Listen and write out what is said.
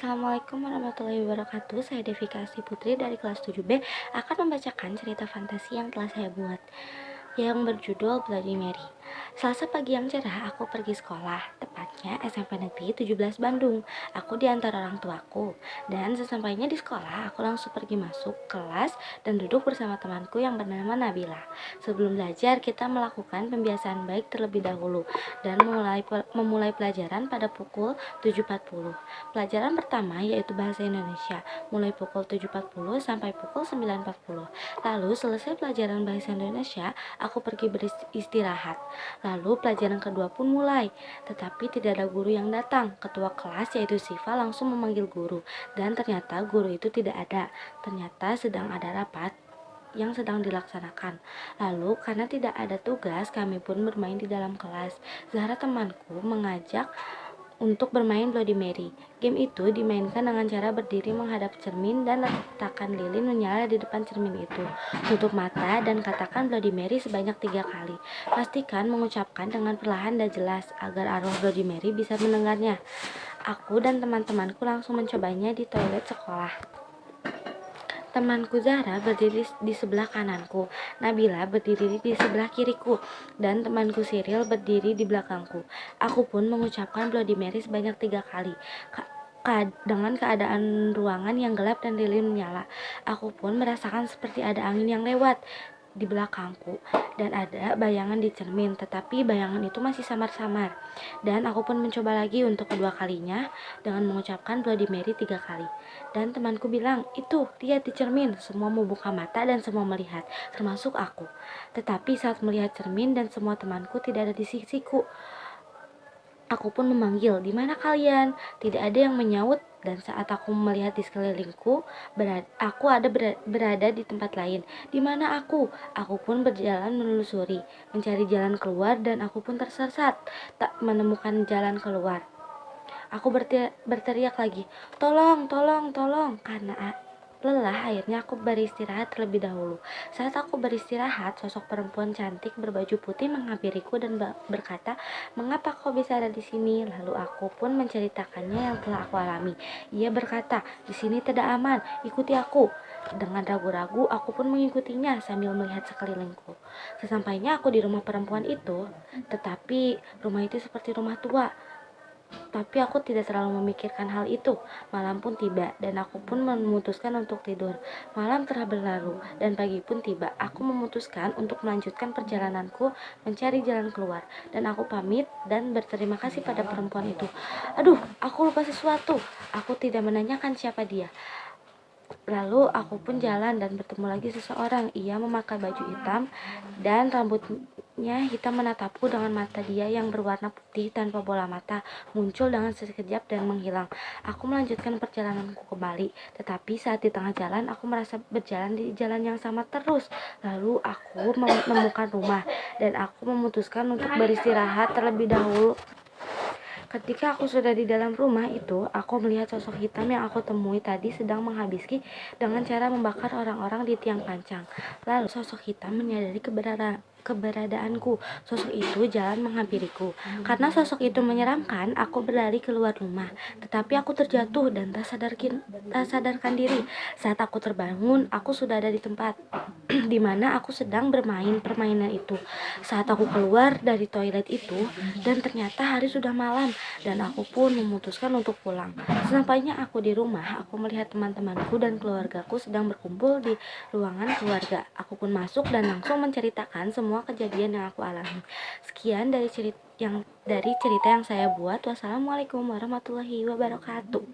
Assalamualaikum warahmatullahi wabarakatuh. Saya Devikasi Putri dari kelas 7B akan membacakan cerita fantasi yang telah saya buat yang berjudul Bloody Mary. Selasa pagi yang cerah, aku pergi sekolah, tepatnya SMP Negeri 17 Bandung. Aku diantar orang tuaku, dan sesampainya di sekolah, aku langsung pergi masuk kelas dan duduk bersama temanku yang bernama Nabila. Sebelum belajar, kita melakukan pembiasaan baik terlebih dahulu dan memulai pelajaran pada pukul 7.40. Pelajaran pertama yaitu Bahasa Indonesia, mulai pukul 7.40 sampai pukul 9.40. Lalu selesai pelajaran Bahasa Indonesia, aku pergi beristirahat. Lalu pelajaran kedua pun mulai, tetapi tidak ada guru yang datang. Ketua kelas yaitu Siva langsung memanggil guru, dan ternyata guru itu tidak ada. Ternyata sedang ada rapat yang sedang dilaksanakan. Lalu karena tidak ada tugas, kami pun bermain di dalam kelas. Zahra temanku mengajak untuk bermain Bloody Mary. Game itu dimainkan dengan cara berdiri menghadap cermin dan letakkan lilin menyala di depan cermin itu. Tutup mata dan katakan Bloody Mary sebanyak 3 kali. Pastikan mengucapkan dengan perlahan dan jelas agar arwah Bloody Mary bisa mendengarnya. Aku dan teman-temanku langsung mencobanya di toilet sekolah. Temanku Zahra berdiri di sebelah kananku, Nabila berdiri di sebelah kiriku, dan temanku Cyril berdiri di belakangku. Aku pun mengucapkan Bloody Mary sebanyak 3 kali. Dengan keadaan ruangan yang gelap dan lilin menyala, aku pun merasakan seperti ada angin yang lewat di belakangku dan ada bayangan di cermin, tetapi bayangan itu masih samar-samar. Dan aku pun mencoba lagi untuk kedua kalinya dengan mengucapkan Bloody Mary 3 kali. Dan temanku bilang, itu lihat di cermin. Semua membuka mata dan semua melihat, termasuk aku. Tetapi saat melihat cermin dan semua temanku tidak ada di sisiku, aku pun memanggil, di mana kalian? Tidak ada yang menyaut, dan saat aku melihat di sekelilingku, aku berada di tempat lain. Di mana aku? Aku pun berjalan menelusuri, mencari jalan keluar, dan aku pun tersesat, tak menemukan jalan keluar. Aku berteriak lagi, tolong, tolong, tolong, karena lelah. Akhirnya aku beristirahat terlebih dahulu. Saat aku beristirahat, sosok perempuan cantik berbaju putih menghampiriku dan berkata, mengapa kau bisa ada di sini? Lalu aku pun menceritakannya yang telah aku alami. Ia berkata, di sini tidak aman, ikuti aku. Dengan ragu-ragu, aku pun mengikutinya sambil melihat sekelilingku. Sesampainya aku di rumah perempuan itu, tetapi rumah itu seperti rumah tua. Tapi aku tidak terlalu memikirkan hal itu. Malam pun tiba, dan aku pun memutuskan untuk tidur. Malam telah berlalu, dan pagi pun tiba. Aku memutuskan untuk melanjutkan perjalananku mencari jalan keluar. Dan aku pamit dan berterima kasih pada perempuan itu. Aduh, aku lupa sesuatu. Aku tidak menanyakan siapa dia. Lalu aku pun jalan dan bertemu lagi seseorang. Ia memakai baju hitam dan rambutnya hitam, menatapku dengan mata dia yang berwarna putih tanpa bola mata, muncul dengan sekejap dan menghilang. Aku melanjutkan perjalananku kembali, tetapi saat di tengah jalan aku merasa berjalan di jalan yang sama terus. Lalu aku menemukan rumah dan aku memutuskan untuk beristirahat terlebih dahulu. Ketika aku sudah di dalam rumah itu, aku melihat sosok hitam yang aku temui tadi sedang menghabisi dengan cara membakar orang-orang di tiang pancang. Lalu sosok hitam menyadari keberadaanku. Sosok itu jalan menghampiriku. Karena sosok itu menyeramkan, aku berlari keluar rumah. Tetapi aku terjatuh dan tak sadarkan diri. Saat aku terbangun, aku sudah ada di tempat di mana aku sedang bermain permainan itu. Saat aku keluar dari toilet itu, dan ternyata hari sudah malam, dan aku pun memutuskan untuk pulang. Sesampainya aku di rumah, aku melihat teman-temanku dan keluargaku sedang berkumpul di ruangan keluarga. Aku pun masuk dan langsung menceritakan semua kejadian yang aku alami. Sekian dari cerita yang saya buat. Wassalamualaikum warahmatullahi wabarakatuh.